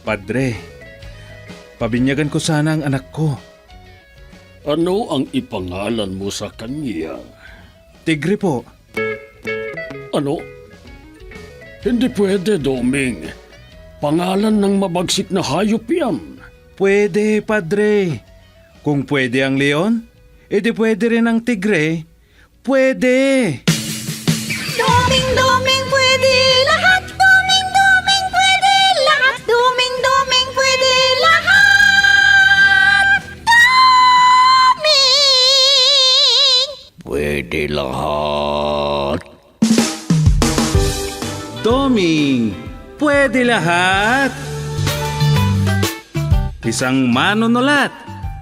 Padre, pabinyagan ko sana ang anak ko. Ano ang ipangalan mo sa kanya? Tigre po. Ano? Hindi pwede, Doming. Pangalan ng mabagsik na hayop yan. Pwede, Padre. Kung pwede ang leon, edi pwede rin ang tigre. Pwede! Doming pwede lahat. Doming pwede lahat. Doming pwede lahat. Doming! Pwede lahat. Doming, pwede lahat! Isang manunulat,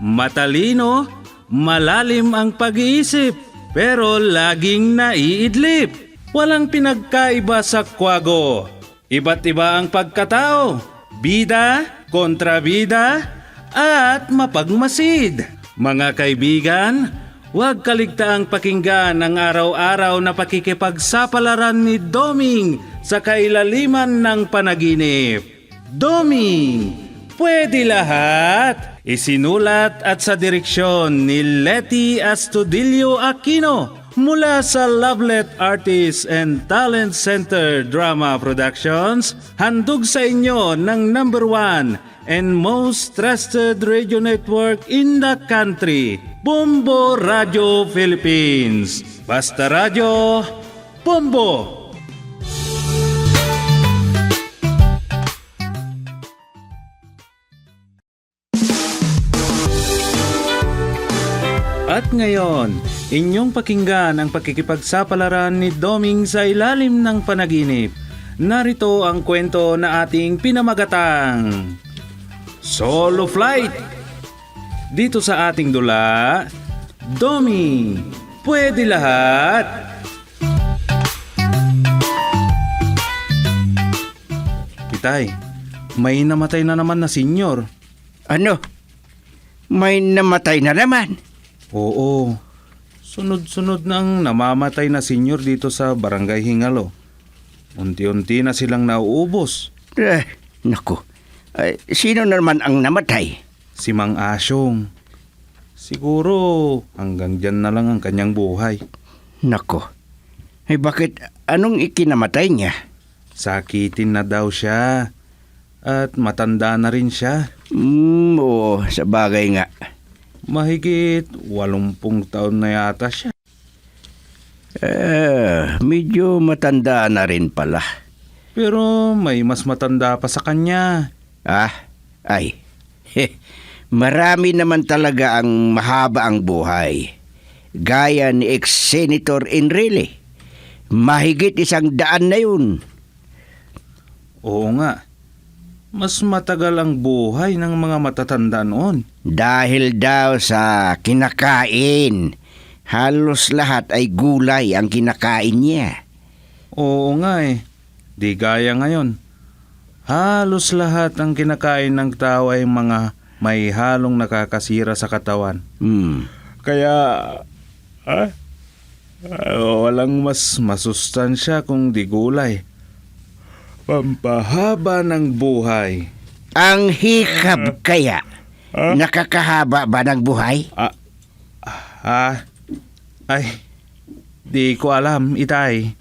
matalino, malalim ang pag-iisip, pero laging naiidlip. Walang pinagkaiba sa kwago. Iba't iba ang pagkatao, bida, kontrabida, at mapagmasid. Mga kaibigan, huwag kaligtaang pakinggan ang araw-araw na pakikipagsapalaran ni Doming sa kailaliman ng panaginip. Doming, pwede lahat! Isinulat at sa direksyon ni Letty Astudillo Aquino mula sa Lovelet Artists and Talent Center Drama Productions, handog sa inyo ng #1 and most trusted radio network in the country, Bombo Radio Philippines. Basta Radio, Bombo! At ngayon, inyong pakinggan ang pakikipagsapalaran ni Doming sa ilalim ng panaginip. Narito ang kwento na ating pinamagatang Solo Flight. Dito sa ating dula, Doming, pwede lahat. Itay, may namatay na naman na senyor. Ano? May namatay na naman? Oo, sunod-sunod nang namamatay na senyor dito sa Barangay Hingalo. Unti-unti na silang nauubos. Naku, sino naman ang namatay? Si Mang Asyong. Siguro hanggang dyan na lang ang kanyang buhay. Naku, bakit anong ikinamatay niya? Sakitin na daw siya. At matanda na rin siya. Oo, sa bagay nga. Mahigit 80 taon na yata siya. Medyo matanda na rin pala. Pero may mas matanda pa sa kanya. Marami naman talaga ang mahaba ang buhay. Gaya ni ex-Senator Enrile. Mahigit 100 na yun. Oo nga. Mas matagal ang buhay ng mga matatanda noon. Dahil daw sa kinakain. Halos lahat ay gulay ang kinakain niya. Oo nga eh. Di gaya ngayon. Halos lahat ang kinakain ng tao ay mga may halong nakakasira sa katawan. Kaya, walang mas masustansya kung di gulay. Pampahaba ng buhay. Ang hikab kaya, nakakahaba ba ng buhay? Ay, di ko alam, Itay.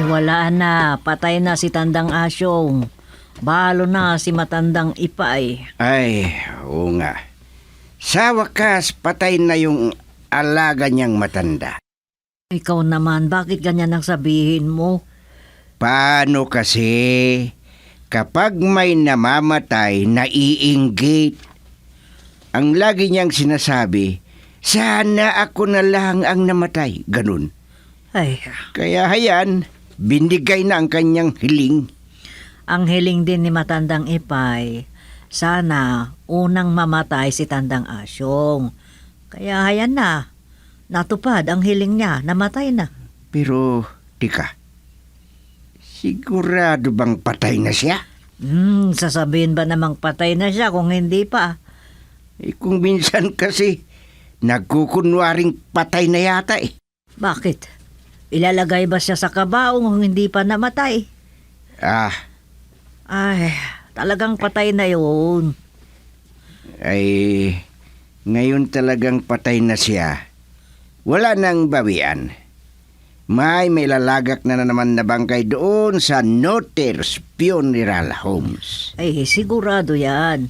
Wala na, patay na si Tandang Asyong. Balo na si Matandang Ipay. Ay, oo nga. Sa wakas, patay na yung alaga niyang matanda. Ikaw naman, bakit ganyan ang sabihin mo? Paano kasi? Kapag may namamatay, naiinggit. Ang lagi niyang sinasabi, sana ako na lang ang namatay. Ganun. Ay, Kaya hayan, binigay na ang kanyang hiling. ang hiling din ni Matandang Ipay, sana unang mamatay si Tandang Asyong Kaya hayan na. Natupad ang hiling niya, namatay na. Pero, tika, sigurado bang patay na siya? Sasabihin ba namang patay na siya kung hindi pa? Kung minsan kasi, nagkukunwaring patay na yata eh. Bakit? Ilalagay ba siya sa kabaong kung hindi pa namatay? Ay, talagang patay na yun. Ay, ngayon talagang patay na siya. Wala nang bawian. May lalagak na naman na bangkay doon sa Notaires Funeral Homes. Ay, sigurado yan.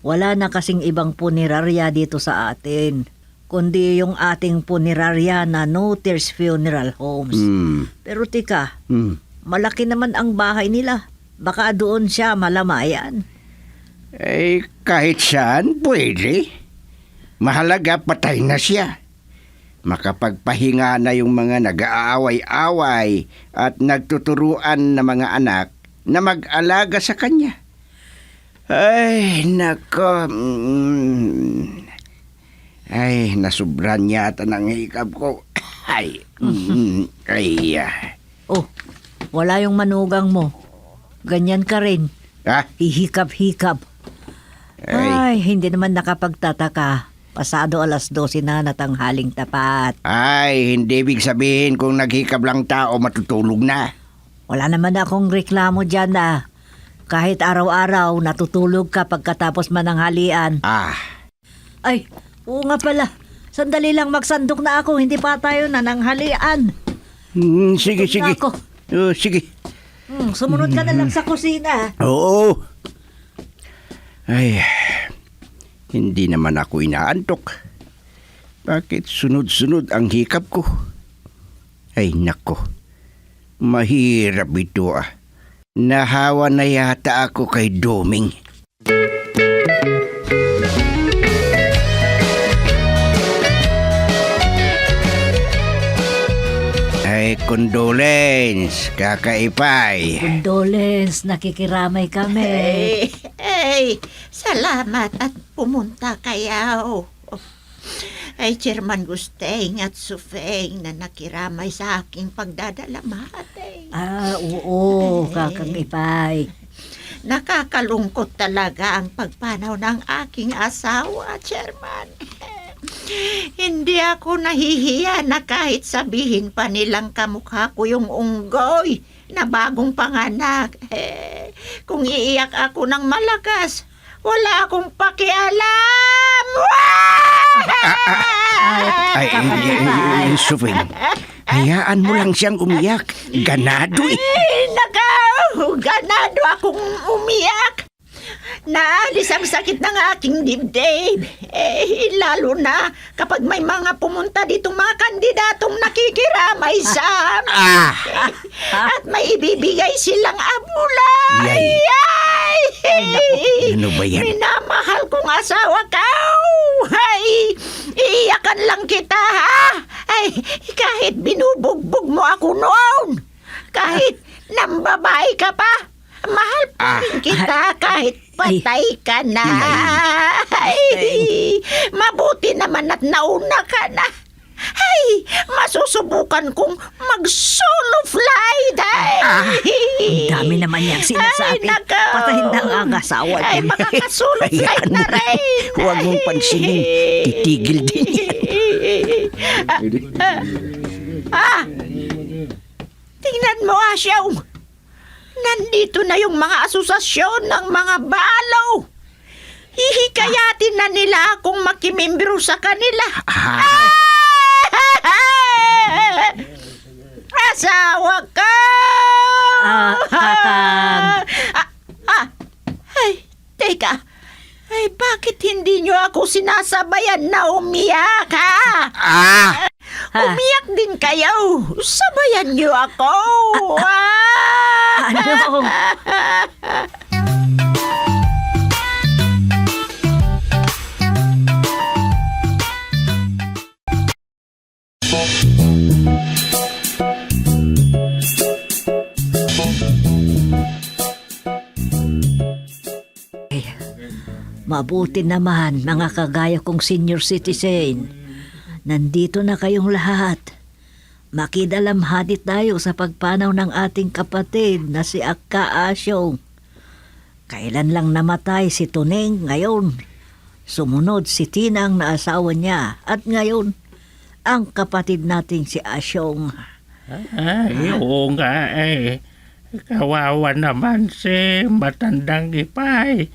Wala na kasing ibang punerarya dito sa atin, kundi yung ating punerarya na Notaires Funeral Homes. Pero tika, malaki naman ang bahay nila. Baka doon siya malamayan. Ay, kahit saan, pwede. Mahalaga, patay na siya. Makapagpahinga na yung mga nag-aaway-away at nagtuturuan na mga anak na mag-alaga sa kanya. Ay, nako. Ay, nasubran yata ng hikab ko. Ay, Oh, wala yung manugang mo. Ganyan ka rin. Hihikab-hikab. Ay, hindi naman nakapagtataka. Pasado 12:00 na natanghaling tapat. Ay, hindi ibig sabihin kung naghikab lang tao matutulog na. Wala naman akong reklamo dyan na. Kahit araw-araw natutulog ka pagkatapos mananghalian. Ay, oo nga pala. Sandali lang magsandok na ako. Hindi pa tayo nananghalian. Sige. Ako. Sige. Sumunod ka na lang sa kusina. Oo. Ay, hindi naman ako inaantok. Bakit sunod-sunod ang hikap ko? Ay, nako. Mahirap ito Nahawa na yata ako kay Doming. Ay, condolence, kakaipay. Condolence, nakikiramay kami. Salamat at pumunta kayo. Ay, Chairman Gusteng at Sufeng na nakiramay sa aking pagdadalamhati. Oo, Kakang Ipay. Nakakalungkot talaga ang pagpanaw ng aking asawa, Chairman. Hindi ako nahihiya na kahit sabihin pa nilang kamukha ko yung unggoy na bagong panganak. Kung iiyak ako ng malakas, wala akong pakialam. Sufing, hayaan mo lang siyang umiyak. Ganado Ganado akong umiyak. Naalis ang sakit ng aking dibdib. Lalo na kapag may mga pumunta ditong mga kandidatong nakikiramay sa amin. At may ibibigay silang abulay. Ano ba yan? Minamahal kong asawa ka. Iiyakan lang kita, ha? Kahit binubugbog mo ako noon. Kahit nambabae ka pa. Mahal pa rin kita kahit patay ka na. Mabuti naman at nauna ka na. Masusubukan kong mag-solo flight. Ang dami naman niyang sinasabi. Patayin na ang asawa niya. Makakasolo flight na rin. Huwag mong pansinin. Titigil din Tingnan mo, Asyaw. Nandito na yung mga asosasyon ng mga balaw. Hihikayatin na nila akong makimimbro sa kanila. Asawa ka! Kakang. Teka. Bakit hindi nyo ako sinasabayan na umiyak, ha? Umiyak din kayo. Sabayan nyo ako. Ano? Mabuti naman mga kagaya kong senior citizen. Nandito na kayong lahat. Makidalamhati tayo sa pagpanaw ng ating kapatid na si Akka Asyong. Kailan lang namatay si Tuneng ngayon. Sumunod si Tinang na asawa niya at ngayon ang kapatid nating si Asyong. Ay, oo nga eh. Kawawa naman si matandang ipay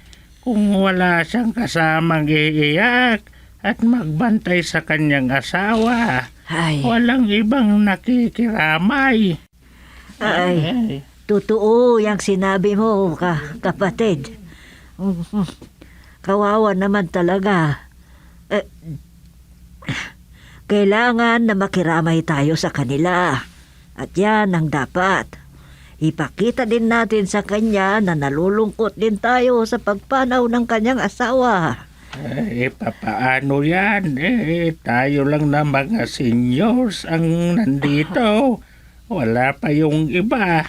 kung wala siyang kasamang iiyak at magbantay sa kanyang asawa. Ay, Walang ibang nakikiramay. ay, totoo yung sinabi mo, kapatid. Kawawa naman talaga. Kailangan na makiramay tayo sa kanila. At yan ang dapat. Ipakita din natin sa kanya na nalulungkot din tayo sa pagpanaw ng kanyang asawa. Papaano yan? Tayo lang na mga seniors ang nandito. Wala pa yung iba.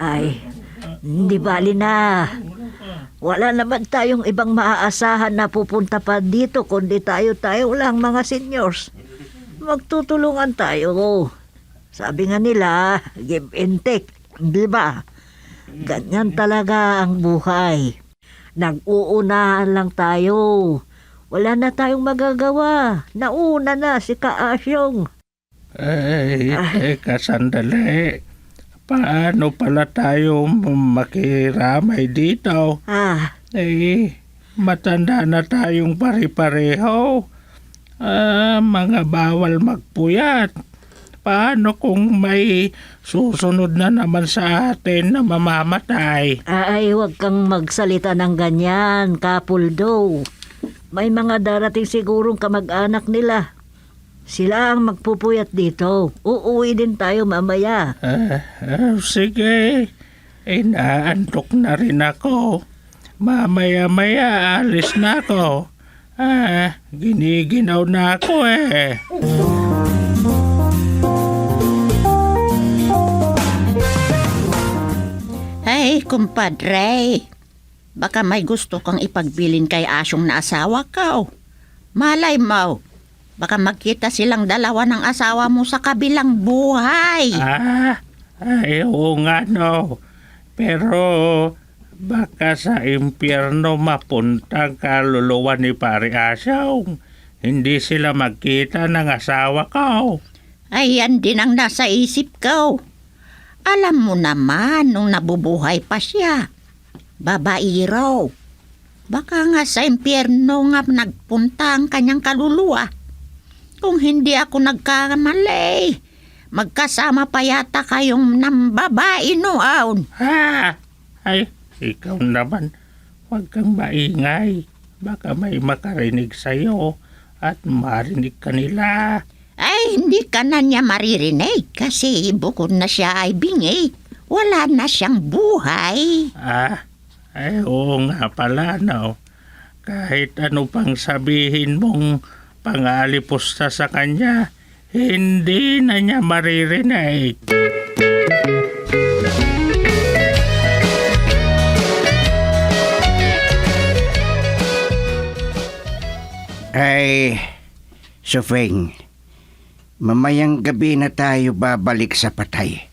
Ay, hindi bali na. Wala naman tayong ibang maaasahan na pupunta pa dito kundi tayo lang mga seniors. Magtutulungan tayo. Sabi nga nila, give and take, di ba? Ganyan talaga ang buhay. Nag-uunahan lang tayo. Wala na tayong magagawa. Nauna na si Kaasyong. Kasandali. Paano pala tayo makiramay dito? Matanda na tayong pare-pareho. Mga bawal magpuyat. Paano kung may susunod na naman sa atin na mamamatay? Ay, huwag kang magsalita ng ganyan, Kapuldo. May mga darating sigurong kamag-anak nila. Sila ang magpupuyat dito. Uuwi din tayo mamaya. Sige. Inaantok na rin ako. Mamaya-maya alis na ako. Giniginaw na ako eh. Hey, kumpadre. Baka may gusto kang ipagbilin kay Asyong na asawa ka. Malay mo, baka magkita silang dalawa ng asawa mo sa kabilang buhay. Oo nga no. Pero baka sa impyerno mapunta ang kaluluwa ni Pare Asyong. Hindi sila magkita ng asawa ko. Ayan din ang nasa isip ko. Alam mo naman nung nabubuhay pa siya. Babairo. Baka nga sa impyerno nga nagpunta ang kanyang kaluluwa. Kung hindi ako nagkamali, magkasama pa yata kayong nambabae noon. Ay, ikaw naman. Huwag kang maingay. Baka may makarinig sa'yo at marinig ka nila. Ay, hindi ka na niya maririnig kasi bukod na siya ay bingi. Wala na siyang buhay. Ay, oo nga pala, no. Kahit ano pang sabihin mong pangalipusta sa kanya, hindi na niya maririnig. Ay, Sufeng, mamayang gabi na tayo babalik sa patay.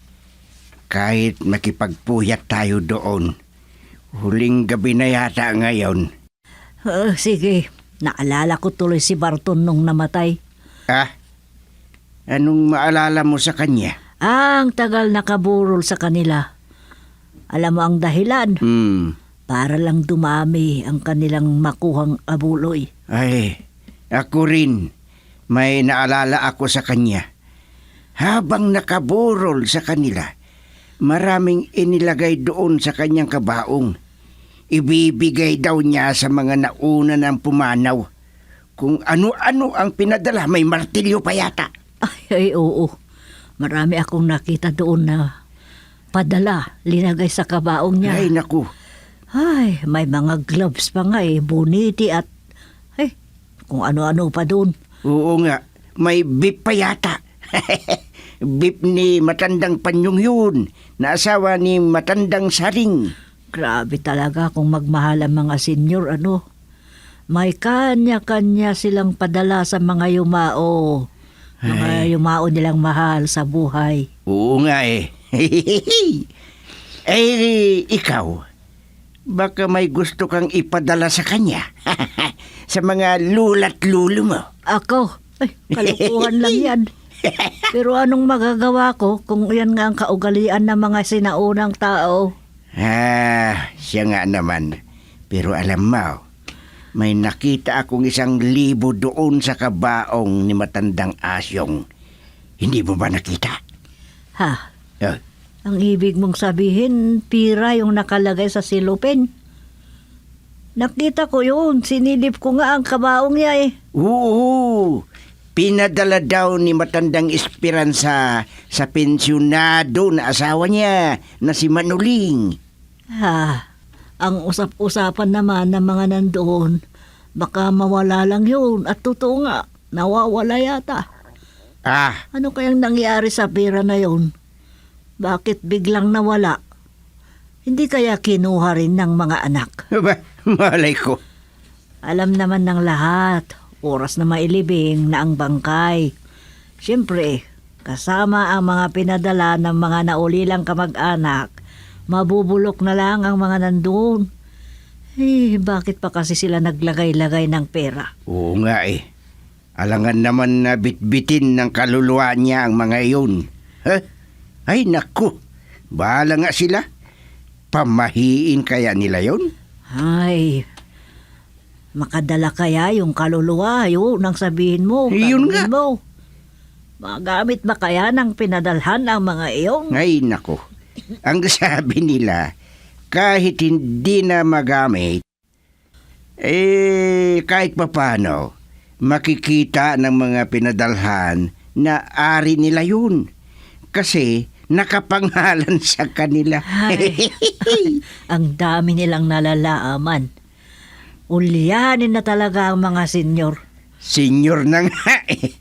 Kahit makipagpuyat tayo doon. Huling gabi na yata ngayon. Sige, naalala ko tuloy si Barton nung namatay. Anong maalala mo sa kanya? Ang tagal nakaburol sa kanila. Alam mo ang dahilan? Para lang dumami ang kanilang makuhang abuloy. Ay, ako rin. May naalala ako sa kanya. Habang nakaburol sa kanila, maraming inilagay doon sa kanyang kabaong. Ibibigay daw niya sa mga nauna ng pumanaw. Kung ano-ano ang pinadala, may martilyo pa yata. Ay, oo. Marami akong nakita doon na padala, linagay sa kabaong niya. Ay, naku. Ay, may mga gloves pa nga boniti at kung ano-ano pa doon. Oo nga, may beef pa yata. Beef ni Matandang Panyong yun, na asawa ni Matandang Saring. Grabe talaga kung magmahal ang mga senior, May kanya-kanya silang padala sa mga yumao. Mga yumao nilang mahal sa buhay. Oo nga eh. Ikaw, baka may gusto kang ipadala sa kanya. Sa mga lula't lulo mo. Ako? Ay, kalukuhan lang yan. Pero anong magagawa ko kung yan nga ang kaugalian ng mga sinaunang tao? Siya nga naman. Pero alam mo, may nakita akong 1,000 doon sa kabaong ni Matandang Asyong. Hindi mo ba nakita? Ha? Oh. Ang ibig mong sabihin, pira yung nakalagay sa silupin. Nakita ko yun. Sinilip ko nga ang kabaong niya eh. Oo, pinadala daw ni Matandang Esperanza sa pensyonado na asawa niya na si Manuling. Ang usap-usapan naman ng mga nandoon, baka mawala lang yun. At totoo nga, nawawala yata. Ano kayang nangyari sa pera na yun? Bakit biglang nawala? Hindi kaya kinuha rin ng mga anak? Malay ko. Alam naman ng lahat, oras na mailibing na ang bangkay. Siyempre, kasama ang mga pinadala ng mga naulilang kamag-anak, mabubulok na lang ang mga nandoon. Bakit pa kasi sila naglagay-lagay ng pera? Oo nga eh. Alangan naman na bitbitin ng kaluluwa niya ang mga iyon. Ay naku, bahala nga sila. Pamahiin kaya nila yon? Ay, makadala kaya yung kaluluwa, yun ang sabihin mo. Yun nga. Mo. Magamit ba kaya ng pinadalhan ang mga iyon? Ay naku, ang sabi nila, kahit hindi na magamit, kahit papano, makikita ng mga pinadalhan na ari nila yun. Kasi nakapangalan sa kanila. Ang dami nilang nalalaaman. Ulyanin na talaga ang mga senyor. Senyor na nga eh.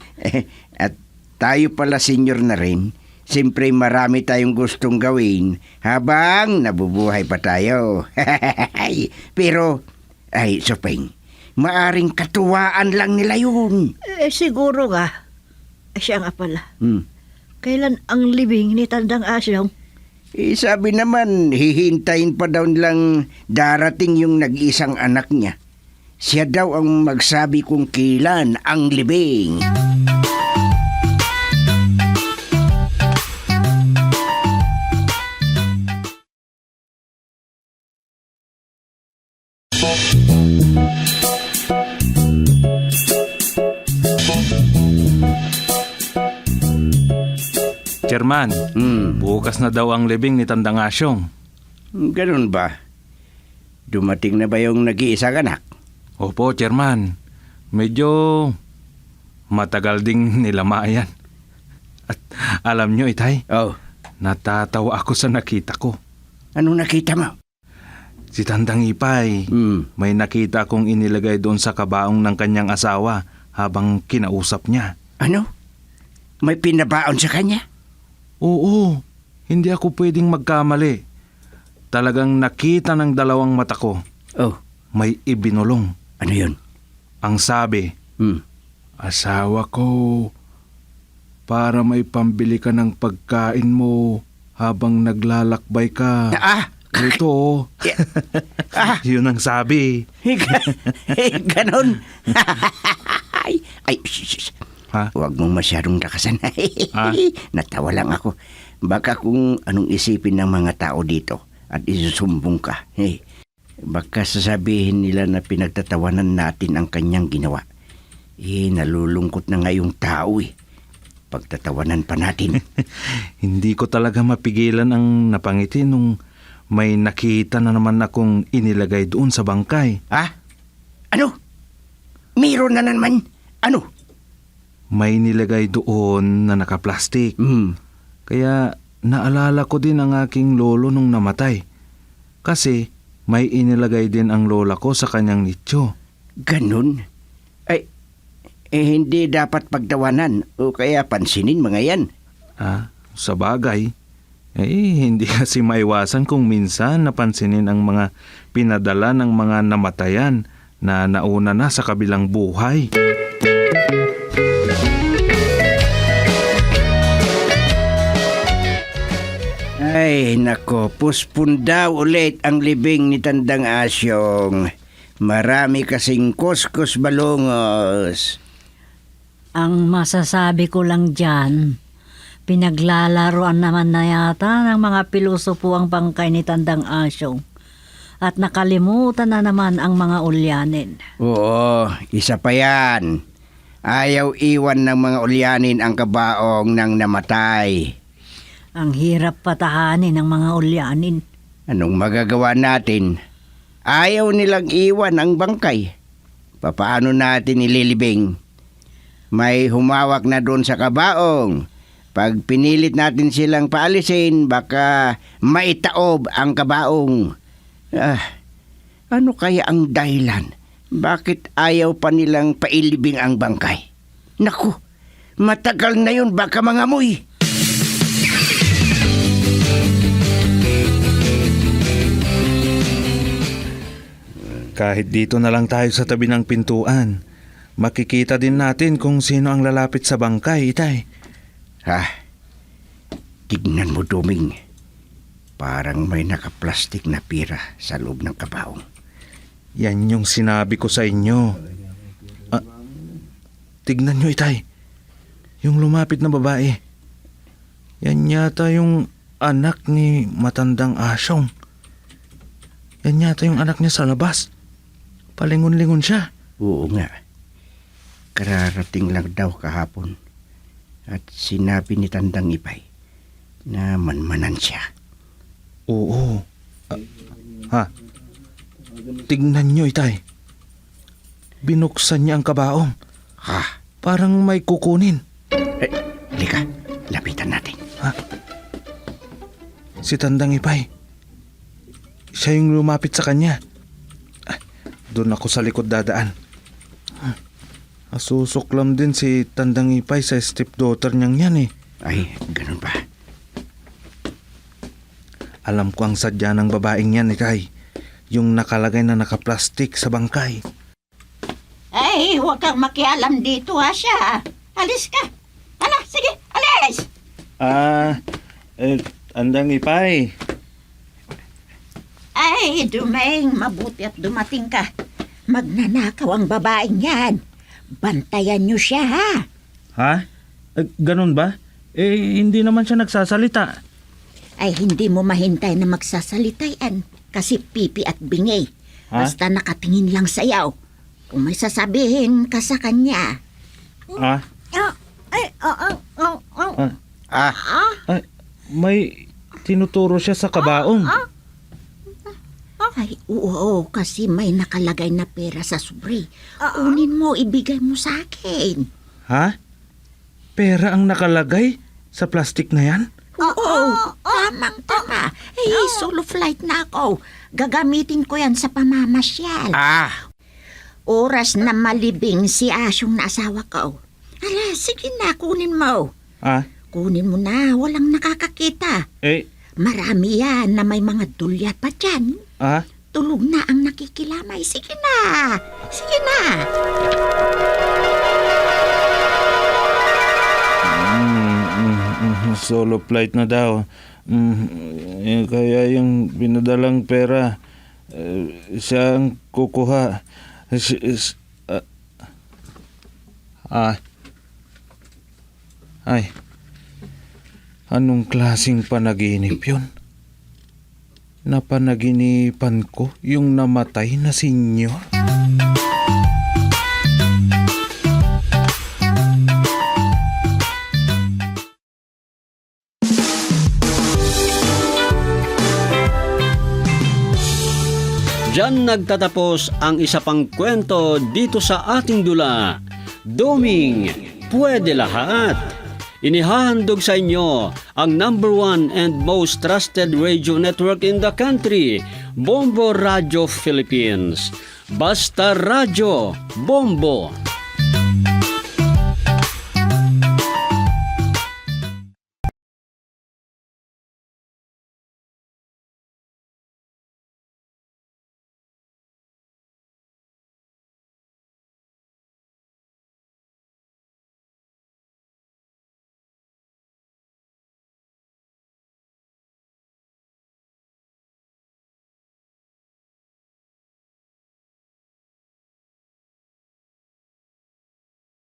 At tayo pala senyor na rin. Siyempre marami tayong gustong gawin habang nabubuhay pa tayo. Pero, Sopeng, maaring katuwaan lang nila yun. Siguro nga. Siya nga pala. Kailan ang libing ni Tandang Asyong? Sabi naman, hihintayin pa daw nilang darating yung nag-iisang anak niya. Siya daw ang magsabi kung kailan ang libing. Chairman, bukas na daw ang libing ni Tandang Asyong. Ganun ba? Dumating na ba yung nag-iisang anak? Opo, Chairman. Medyo matagal ding nilamayan. At alam nyo, Itay, natatawa ako sa nakita ko. Anong nakita mo? Si Tandang Ipay, may nakita akong inilagay doon sa kabaong ng kanyang asawa habang kinausap niya. Ano? May pinabaon sa kanya? Oo, hindi ako pwedeng magkamali. Talagang nakita ng dalawang mata ko. May ibinulong. Ano yun? Ang sabi, asawa ko, para may pambili ka ng pagkain mo habang naglalakbay ka. Ito. Yun ang sabi. Ganon. Huwag mong masyadong lakasan. Natawa lang ako. Baka kung anong isipin ng mga tao dito at isusumbong ka. Baka sasabihin nila na pinagtatawanan natin ang kanyang ginawa. Nalulungkot na nga yung tao Pagtatawanan pa natin. Hindi ko talaga mapigilan ang napangiti nung may nakita na naman akong inilagay doon sa bangkay. Ano? Meron na naman? Ano? May nilagay doon na nakaplastik. Kaya naalala ko din ang aking lolo nung namatay. Kasi may inilagay din ang lola ko sa kanyang nicho. Ganun? Hindi dapat pagtawanan o kaya pansinin mga yan. Sa bagay. Hindi kasi maiwasan kung minsan napansinin ang mga pinadala ng mga namatayan na nauna na sa kabilang buhay. Ay, nako, puspun daw ulit ang libing ni Tandang Asyong. Marami kasing kuskus balungos. Ang masasabi ko lang dyan, pinaglalaroan naman na yata ng mga pilosopo ang bangkay ni Tandang Asyong. At nakalimutan na naman ang mga ulyanin. Oo, isa pa yan. Ayaw iwan ng mga ulyanin ang kabaong ng namatay. Ang hirap patahanin ng mga ulyanin. Anong magagawa natin? Ayaw nilang iwan ang bangkay. Papaano natin ililibing? May humawak na doon sa kabaong. Pag pinilit natin silang paalisin, baka maitaob ang kabaong. Ano kaya ang dahilan? Bakit ayaw pa nilang pailibing ang bangkay? Naku, matagal na yun, baka mangamoy. Kahit dito na lang tayo sa tabi ng pintuan, makikita din natin kung sino ang lalapit sa bangkay, Itay. Tignan mo, Doming. Parang may nakaplastik na pira sa loob ng kabaong. Yan yung sinabi ko sa inyo. Tignan nyo, Itay. Yung lumapit na babae. Yan yata yung anak ni Matandang Asyong. Yan yata yung anak niya sa labas. Palingon-lingon siya. Oo nga. Kararating lang daw kahapon. At sinabi ni Tandang Ipay na manmanan siya. Oo. Tignan nyo, Itay. Binuksan niya ang kabaong. Parang may kukunin. Lika, lapitan natin. Si Tandang Ipay. Siya yung lumapit sa kanya. Doon ako sa likod dadaan. Asusuklam din si Tandang Ipay sa stepdaughter niyang yan eh. Ay, ganun ba? Alam ko ang sadya ng babaeng yan, Itay. Yung nakalagay na nakaplastik sa bangkay. Ay, huwag kang makialam dito ha siya. Alis ka. Sige, alis! Tandang Ipay. Ay, Dumeng, mabuti at dumating ka. Magnanakaw ang babaeng yan. Bantayan niyo siya, ha? Ha? Ganun ba? Hindi naman siya nagsasalita. Ay, hindi mo mahintay na magsasalita yan. Kasi pipi at bingi. Ha? Basta nakatingin lang sayaw. Kung may sasabihin ka sa kanya. May tinuturo siya sa kabaong. Ay, oo, kasi may nakalagay na pera sa sobre. Kunin mo, ibigay mo sa akin. Ha? Pera ang nakalagay sa plastik na yan? Oo, tamang-tama. Solo flight na ako. Gagamitin ko yan sa pamamasyal. Oras na malibing si Asyong na asawa ko. Sige na, kunin mo. Kunin mo na, walang nakakakita. Marami yan na may mga dulyat pa dyan. Tulog na ang nakikilamay. Sige na. Solo flight na daw. Kaya yung binadalang pera, siya ang kukuha. Ay, anong klaseng panaginip yun? Napanaginipan ko yung namatay na senyor. Diyan nagtatapos ang isa pang kwento dito sa ating dula. Doming, pwede lahat. Inihahandog sa inyo ang #1 and most trusted radio network in the country, Bombo Radio Philippines. Basta Radio, Bombo.